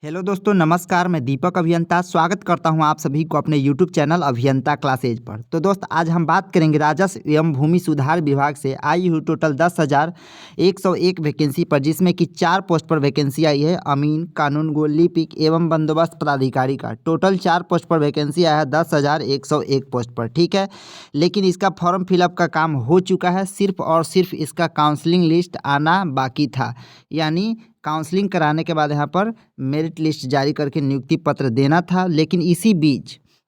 Hello दोस्तों, नमस्कार। मैं दीपक अभियंता स्वागत करता हूं आप सभी को अपने यूट्यूब चैनल अभियंता क्लासेज पर। तो दोस्त, आज हम बात करेंगे राजस्व एवं भूमि सुधार विभाग से आई हुई टोटल 10,101 वैकेंसी पर, जिसमें कि 4 पोस्ट पर वैकेंसी आई है। अमीन, कानून गो, लिपिक एवं बंदोबस्त पदाधिकारी का टोटल 4 पोस्ट पर वैकेंसी आया है 10,101 पोस्ट पर। ठीक है, लेकिन इसका फॉर्म फिलअप का काम हो चुका है। सिर्फ और सिर्फ इसका काउंसलिंग लिस्ट आना बाकी था, यानी काउंसलिंग कराने के बाद यहाँ पर मेरिट लिस्ट जारी करके नियुक्ति पत्र देना था। लेकिन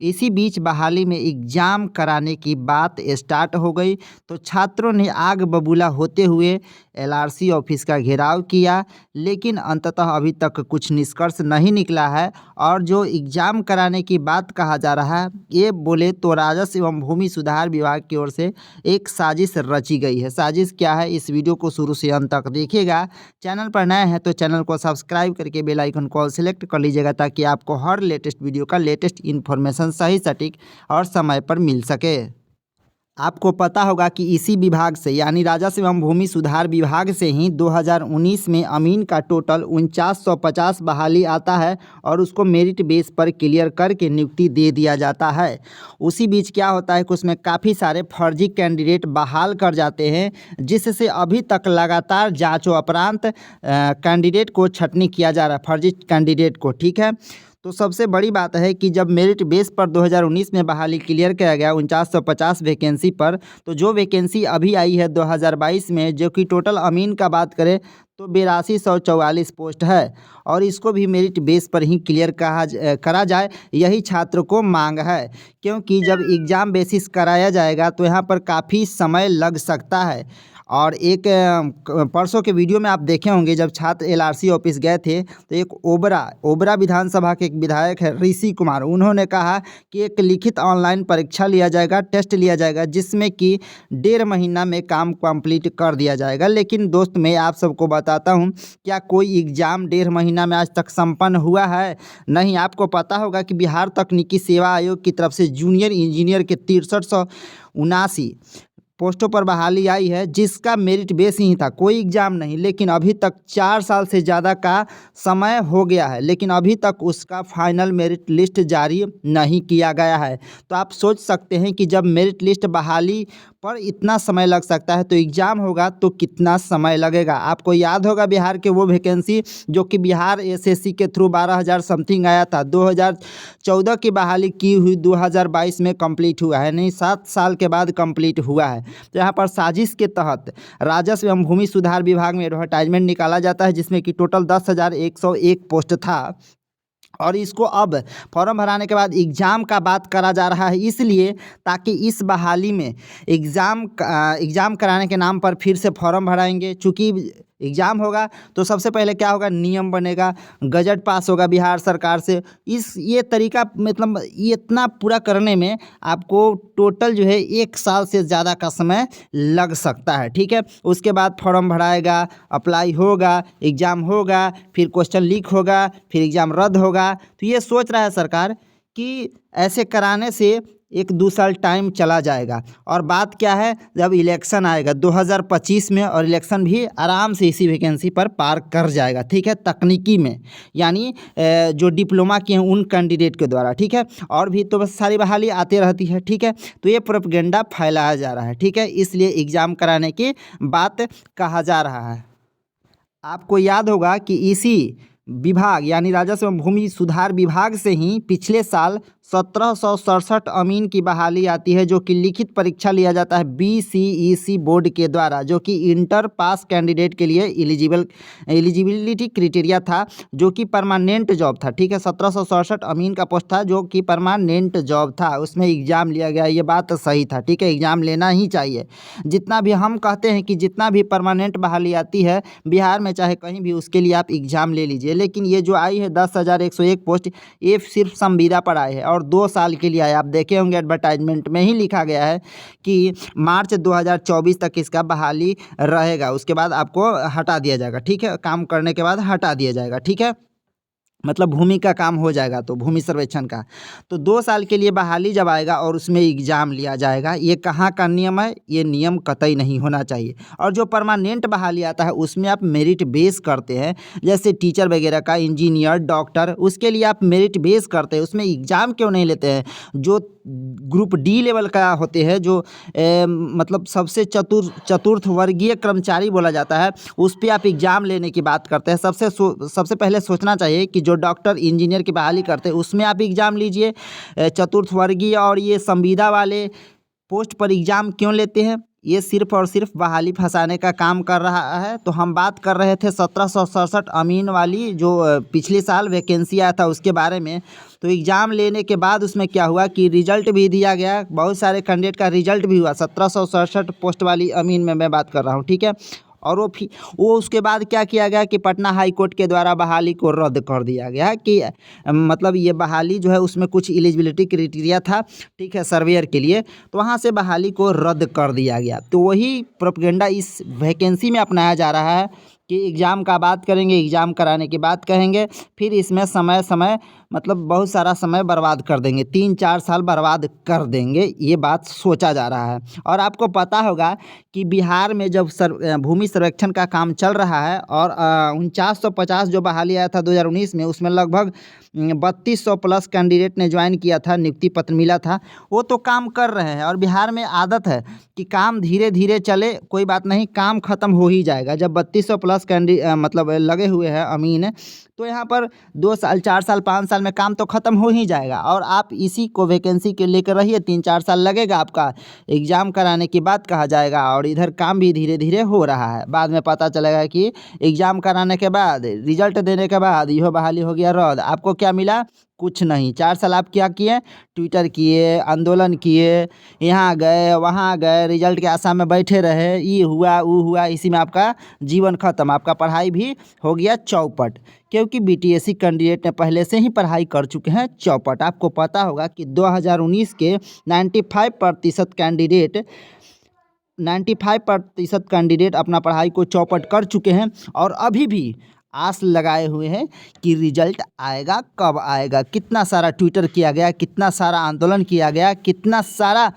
इसी बीच बहाली में एग्ज़ाम कराने की बात स्टार्ट हो गई, तो छात्रों ने आग बबूला होते हुए एलआरसी ऑफिस का घेराव किया। लेकिन अंततः अभी तक कुछ निष्कर्ष नहीं निकला है। और जो एग्ज़ाम कराने की बात कहा जा रहा है, ये बोले तो राजस्व एवं भूमि सुधार विभाग की ओर से एक साजिश रची गई है। साजिश क्या है, इस वीडियो को शुरू से अंत तक देखिएगा। चैनल पर नए हैं तो चैनल को सब्सक्राइब करके बेल आइकन को ऑल सेलेक्ट कर लीजिएगा, ताकि आपको हर लेटेस्ट वीडियो का लेटेस्ट इन्फॉर्मेशन सही सटीक और समय पर मिल सके। आपको पता होगा कि इसी विभाग से, यानी राजस्व एवं भूमि सुधार विभाग से ही 2019 में अमीन का टोटल 4950 बहाली आता है और उसको मेरिट बेस पर क्लियर करके नियुक्ति दे दिया जाता है। उसी बीच क्या होता है कि उसमें काफ़ी सारे फर्जी कैंडिडेट बहाल कर जाते हैं, जिससे अभी तक लगातार जाँचों उपरांत कैंडिडेट को छटनी किया जा रहा है, फर्जी कैंडिडेट को। ठीक है, तो सबसे बड़ी बात है कि जब मेरिट बेस पर 2019 में बहाली क्लियर किया गया 4950 वैकेंसी पर, तो जो वैकेंसी अभी आई है 2022 में, जो कि टोटल अमीन का बात करें तो 8244 पोस्ट है, और इसको भी मेरिट बेस पर ही क्लियर करा जाए, यही छात्र को मांग है। क्योंकि जब एग्ज़ाम बेसिस कराया जाएगा तो यहाँ पर काफ़ी समय लग सकता है। और एक परसों के वीडियो में आप देखे होंगे, जब छात्र एलआरसी ऑफिस गए थे तो एक ओबरा विधानसभा के एक विधायक है ऋषि कुमार, उन्होंने कहा कि एक लिखित ऑनलाइन परीक्षा लिया जाएगा, टेस्ट लिया जाएगा, जिसमें कि 1.5 महीना में काम कंप्लीट कर दिया जाएगा। लेकिन दोस्त, मैं आप सबको बताता हूँ, क्या कोई एग्ज़ाम 1.5 महीना में आज तक संपन्न हुआ है? नहीं। आपको पता होगा कि बिहार तकनीकी सेवा आयोग की तरफ से जूनियर इंजीनियर के 6379 पोस्टों पर बहाली आई है, जिसका मेरिट बेस ही था, कोई एग्ज़ाम नहीं। लेकिन अभी तक 4 साल से ज़्यादा का समय हो गया है, लेकिन अभी तक उसका फाइनल मेरिट लिस्ट जारी नहीं किया गया है। तो आप सोच सकते हैं कि जब मेरिट लिस्ट बहाली पर इतना समय लग सकता है, तो एग्ज़ाम होगा तो कितना समय लगेगा। आपको याद होगा बिहार के वो वैकेंसी जो कि बिहार एसएससी के थ्रू 12,000 समथिंग आया था, 2014 की बहाली की हुई 2022 में कंप्लीट हुआ है, नहीं 7 साल के बाद कंप्लीट हुआ है। तो यहाँ पर साजिश के तहत राजस्व एवं भूमि सुधार विभाग में एडवर्टाइजमेंट निकाला जाता है, जिसमें कि टोटल 10,101 पोस्ट था। और इसको अब फॉर्म भराने के बाद एग्ज़ाम का बात करा जा रहा है, इसलिए ताकि इस बहाली में एग्ज़ाम कराने के नाम पर फिर से फॉर्म भराएंगे। चूँकि एग्ज़ाम होगा तो सबसे पहले क्या होगा, नियम बनेगा, गजट पास होगा बिहार सरकार से। ये तरीका, मतलब ये इतना पूरा करने में आपको टोटल जो है 1 साल से ज़्यादा का समय लग सकता है। ठीक है, उसके बाद फॉर्म भराएगा, अप्लाई होगा, एग्ज़ाम होगा, फिर क्वेश्चन लीक होगा, फिर एग्ज़ाम रद्द होगा। तो ये सोच रहा है सरकार कि ऐसे कराने से 1-2 साल टाइम चला जाएगा। और बात क्या है, जब इलेक्शन आएगा 2025 में, और इलेक्शन भी आराम से इसी वैकेंसी पर पार कर जाएगा। ठीक है, तकनीकी में, यानी जो डिप्लोमा किए हैं उन कैंडिडेट के द्वारा। ठीक है, और भी तो बस सारी बहाली आती रहती है। ठीक है, तो ये प्रोपेगेंडा फैलाया जा रहा है। ठीक है, इसलिए एग्ज़ाम कराने की बात कहा जा रहा है। आपको याद होगा कि इसी विभाग, यानी राजस्व एवं भूमि सुधार विभाग से ही पिछले साल 1767 अमीन की बहाली आती है, जो कि लिखित परीक्षा लिया जाता है बीसीईसी बोर्ड के द्वारा, जो कि इंटर पास कैंडिडेट के लिए एलिजिबिलिटी क्राइटेरिया था, जो कि परमानेंट जॉब था। ठीक है, 1767 अमीन का पोस्ट था जो कि परमानेंट जॉब था, उसमें एग्ज़ाम लिया गया, ये बात सही था। ठीक है, एग्ज़ाम लेना ही चाहिए। जितना भी हम कहते हैं कि जितना भी परमानेंट बहाली आती है बिहार में, चाहे कहीं भी, उसके लिए आप एग्ज़ाम ले लीजिए। लेकिन ये जो आई है 10,101 पोस्ट, ये सिर्फ संविदा पर आए हैं और 2 साल के लिए आए। आप देखे होंगे एडवर्टाइजमेंट में ही लिखा गया है कि मार्च 2024 तक इसका बहाली रहेगा, उसके बाद आपको हटा दिया जाएगा। ठीक है, काम करने के बाद हटा दिया जाएगा। ठीक है, मतलब भूमि का काम हो जाएगा तो भूमि सर्वेक्षण का, तो 2 साल के लिए बहाली जब आएगा और उसमें एग्ज़ाम लिया जाएगा। ये कहाँ का नियम है? ये नियम कतई नहीं होना चाहिए। और जो परमानेंट बहाली आता है उसमें आप मेरिट बेस करते हैं, जैसे टीचर वगैरह का, इंजीनियर, डॉक्टर, उसके लिए आप मेरिट बेस करते हैं, उसमें एग्ज़ाम क्यों नहीं लेते हैं? जो ग्रुप डी लेवल का होते हैं, जो मतलब सबसे चतुर्थ वर्गीय कर्मचारी बोला जाता है, उस पे आप एग्ज़ाम लेने की बात करते हैं। सबसे पहले सोचना चाहिए कि जो डॉक्टर इंजीनियर की बहाली करते हैं उसमें आप एग्ज़ाम लीजिए। चतुर्थ वर्गीय और ये संविदा वाले पोस्ट पर एग्ज़ाम क्यों लेते हैं? ये सिर्फ़ और सिर्फ बहाली फंसाने का काम कर रहा है। तो हम बात कर रहे थे 1767 अमीन वाली जो पिछले साल वैकेंसी आया था उसके बारे में। तो एग्ज़ाम लेने के बाद उसमें क्या हुआ कि रिज़ल्ट भी दिया गया, बहुत सारे कैंडिडेट का रिज़ल्ट भी हुआ। 1767 पोस्ट वाली अमीन में मैं बात कर रहा हूँ, ठीक है। और वो उसके बाद क्या किया गया कि पटना हाई कोर्ट के द्वारा बहाली को रद्द कर दिया गया कि मतलब ये बहाली जो है उसमें कुछ एलिजिबिलिटी क्राइटेरिया था, ठीक है, सर्वेयर के लिए, तो वहाँ से बहाली को रद्द कर दिया गया। तो वही प्रोपेगेंडा इस वैकेंसी में अपनाया जा रहा है कि एग्ज़ाम का बात करेंगे, एग्ज़ाम कराने की बात कहेंगे, फिर इसमें समय मतलब बहुत सारा समय बर्बाद कर देंगे, 3-4 साल बर्बाद कर देंगे, ये बात सोचा जा रहा है। और आपको पता होगा कि बिहार में जब भूमि सर्वेक्षण का काम चल रहा है और 4950 जो बहाली आया था 2019 में, उसमें लगभग 3200 प्लस कैंडिडेट ने ज्वाइन किया था, नियुक्ति पत्र मिला था। वो तो काम कर रहे हैं और बिहार में आदत है कि काम धीरे धीरे चले, कोई बात नहीं, काम ख़त्म हो ही जाएगा। जब 3200 प्लस मतलब लगे हुए हैं अमीन, तो यहाँ पर 2 साल, 4 साल, 5 साल में काम तो ख़त्म हो ही जाएगा। और आप इसी को वैकेंसी के लेकर रहिए, 3-4 साल लगेगा आपका, एग्ज़ाम कराने की बात कहा जाएगा और इधर काम भी धीरे धीरे हो रहा है। बाद में पता चलेगा कि एग्ज़ाम कराने के बाद, रिजल्ट देने के बाद यह बहाली हो गया रद्द। आपको क्या मिला? कुछ नहीं। 4 साल आप क्या किए? ट्विटर किए, आंदोलन किए, यहाँ गए वहाँ गए, रिजल्ट के आशा में बैठे रहे, ये हुआ वो हुआ, इसी में आपका जीवन ख़त्म, आपका पढ़ाई भी हो गया चौपट। क्योंकि बीटीएससी कैंडिडेट ने पहले से ही पढ़ाई कर चुके हैं चौपट। आपको पता होगा कि 2019 के 95% कैंडिडेट अपना पढ़ाई को चौपट कर चुके हैं और अभी भी आस लगाए हुए हैं कि रिजल्ट आएगा, कब आएगा। कितना सारा ट्विटर किया गया, कितना सारा आंदोलन किया गया, कितना सारा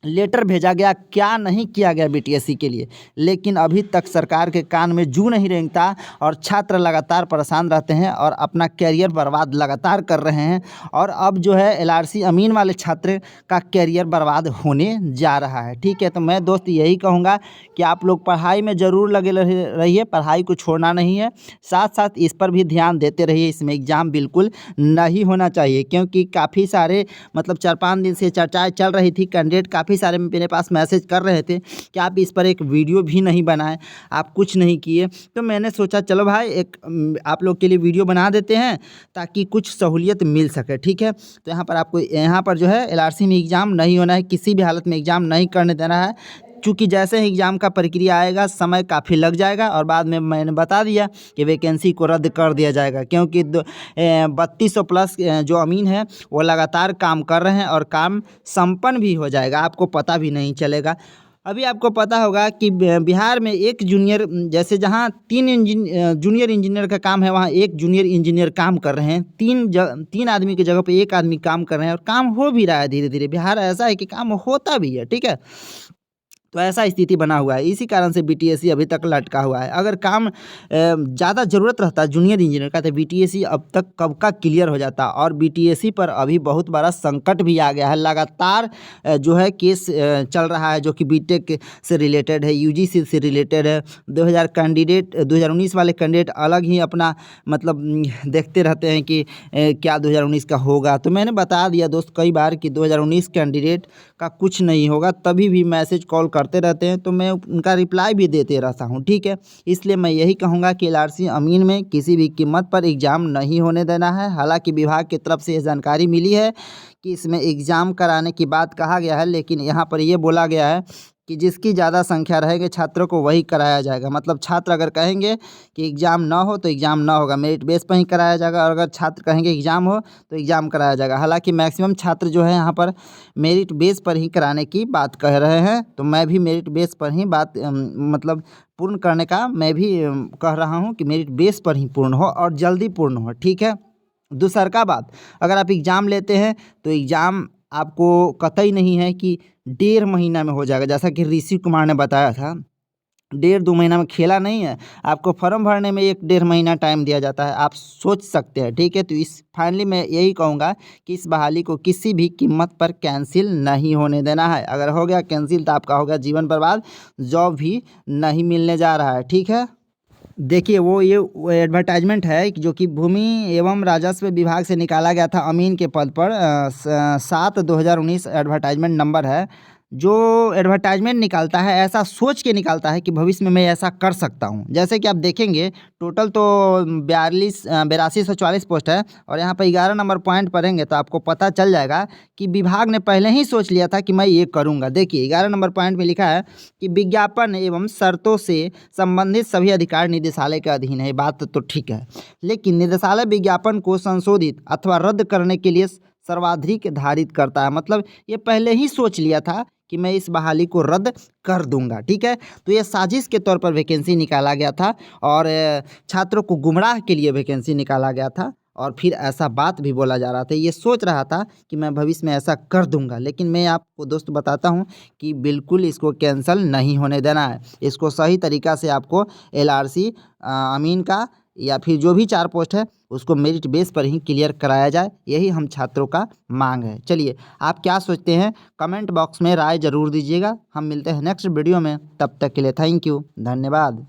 लेटर भेजा गया, क्या नहीं किया गया बीटीएससी के लिए, लेकिन अभी तक सरकार के कान में जू नहीं रेंगता और छात्र लगातार परेशान रहते हैं और अपना कैरियर बर्बाद लगातार कर रहे हैं। और अब जो है एलआरसी अमीन वाले छात्र का कैरियर बर्बाद होने जा रहा है, ठीक है। तो मैं दोस्त यही कहूँगा कि आप लोग पढ़ाई में ज़रूर लगे रहिए, पढ़ाई को छोड़ना नहीं है, साथ साथ इस पर भी ध्यान देते रहिए। इसमें एग्ज़ाम बिल्कुल नहीं होना चाहिए, क्योंकि काफ़ी सारे मतलब 4-5 दिन से चर्चाएँ चल रही थी, कैंडिडेट काफ़ी सारे मेरे पास मैसेज कर रहे थे कि आप इस पर एक वीडियो भी नहीं बनाए, आप कुछ नहीं किए। तो मैंने सोचा चलो भाई एक आप लोग के लिए वीडियो बना देते हैं ताकि कुछ सहूलियत मिल सके, ठीक है। तो यहाँ पर जो है एलआरसी में एग्ज़ाम नहीं होना है, किसी भी हालत में एग्ज़ाम नहीं करने देना है। चूँकि जैसे ही एग्ज़ाम का प्रक्रिया आएगा समय काफ़ी लग जाएगा और बाद में मैंने बता दिया कि वैकेंसी को रद्द कर दिया जाएगा, क्योंकि 3200 प्लस जो अमीन है वो लगातार काम कर रहे हैं और काम संपन्न भी हो जाएगा, आपको पता भी नहीं चलेगा। अभी आपको पता होगा कि बिहार में एक जूनियर, जैसे जहाँ 3 जूनियर इंजीनियर का काम है, वहाँ 1 जूनियर इंजीनियर काम कर रहे हैं। 3 आदमी की जगह पे 1 आदमी काम कर रहे हैं और काम हो भी रहा है धीरे धीरे। बिहार ऐसा है कि काम होता भी है, ठीक है। तो ऐसा स्थिति बना हुआ है, इसी कारण से बीटीएससी अभी तक लटका हुआ है। अगर काम ज़्यादा ज़रूरत रहता जूनियर इंजीनियर का तो बीटीएससी अब तक कब का क्लियर हो जाता। और बीटीएससी पर अभी बहुत बड़ा संकट भी आ गया है, लगातार जो है केस चल रहा है जो कि बीटेक से रिलेटेड है, यूजीसी से रिलेटेड है। 2019 वाले कैंडिडेट अलग ही अपना मतलब देखते रहते हैं कि क्या 2019 का होगा। तो मैंने बता दिया दोस्त कई बार कि 2019 कैंडिडेट का कुछ नहीं होगा, तभी भी मैसेज कॉल करते रहते हैं तो मैं उनका रिप्लाई भी देते रहता हूं, ठीक है। इसलिए मैं यही कहूँगा कि एलआरसी अमीन में किसी भी कीमत पर एग्ज़ाम नहीं होने देना है। हालांकि विभाग की तरफ से यह जानकारी मिली है कि इसमें एग्ज़ाम कराने की बात कहा गया है, लेकिन यहाँ पर यह बोला गया है कि जिसकी ज़्यादा संख्या रहेगी छात्रों को वही कराया जाएगा। मतलब छात्र अगर कहेंगे कि एग्ज़ाम ना हो तो एग्ज़ाम ना होगा, मेरिट बेस पर ही कराया जाएगा। और अगर छात्र कहेंगे एग्ज़ाम हो तो एग्ज़ाम कराया जाएगा। हालांकि मैक्सिमम छात्र जो है यहाँ पर मेरिट बेस पर ही कराने की बात कह रहे हैं, तो मैं भी मेरिट बेस पर ही बात मतलब पूर्ण करने का मैं भी कह रहा हूँ कि मेरिट बेस पर ही पूर्ण हो और जल्दी पूर्ण हो, ठीक है। दूसरा बात, अगर आप एग्ज़ाम लेते हैं तो एग्ज़ाम आपको कतई नहीं है कि 1.5 महीना में हो जाएगा, जैसा कि ऋषि कुमार ने बताया था। 1.5-2 महीना में खेला नहीं है, आपको फॉर्म भरने में 1-1.5 महीना टाइम दिया जाता है, आप सोच सकते हैं, ठीक है। तो इस फाइनली मैं यही कहूँगा कि इस बहाली को किसी भी कीमत पर कैंसिल नहीं होने देना है। अगर हो गया कैंसिल तो आपका हो गया जीवन बर्बाद, जॉब भी नहीं मिलने जा रहा है, ठीक है। देखिए वो एडवर्टाइजमेंट है कि जो कि भूमि एवं राजस्व विभाग से निकाला गया था अमीन के पद पर 7/2019 एडवर्टाइजमेंट नंबर है। जो एडवर्टाइजमेंट निकालता है ऐसा सोच के निकालता है कि भविष्य में मैं ऐसा कर सकता हूँ। जैसे कि आप देखेंगे टोटल तो 8244 पोस्ट है और यहाँ पर 11 नंबर पॉइंट पढ़ेंगे तो आपको पता चल जाएगा कि विभाग ने पहले ही सोच लिया था कि मैं ये करूँगा। देखिए 11 नंबर पॉइंट में लिखा है कि विज्ञापन एवं शर्तों से संबंधित सभी अधिकार निदेशालय के अधीन है। बात तो ठीक है, लेकिन निदेशालय विज्ञापन को संशोधित अथवा रद्द करने के लिए सर्वाधिक धारित करता है। मतलब ये पहले ही सोच लिया था कि मैं इस बहाली को रद्द कर दूंगा, ठीक है। तो ये साजिश के तौर पर वैकेंसी निकाला गया था और छात्रों को गुमराह के लिए वैकेंसी निकाला गया था और फिर ऐसा बात भी बोला जा रहा था। ये सोच रहा था कि मैं भविष्य में ऐसा कर दूंगा, लेकिन मैं आपको दोस्त बताता हूँ कि बिल्कुल इसको कैंसिल नहीं होने देना है। इसको सही तरीक़ा से आपको LRC अमीन का या फिर जो भी 4 पोस्ट है उसको मेरिट बेस पर ही क्लियर कराया जाए, यही हम छात्रों का मांग है। चलिए आप क्या सोचते हैं कमेंट बॉक्स में राय ज़रूर दीजिएगा। हम मिलते हैं नेक्स्ट वीडियो में, तब तक के लिए थैंक यू, धन्यवाद।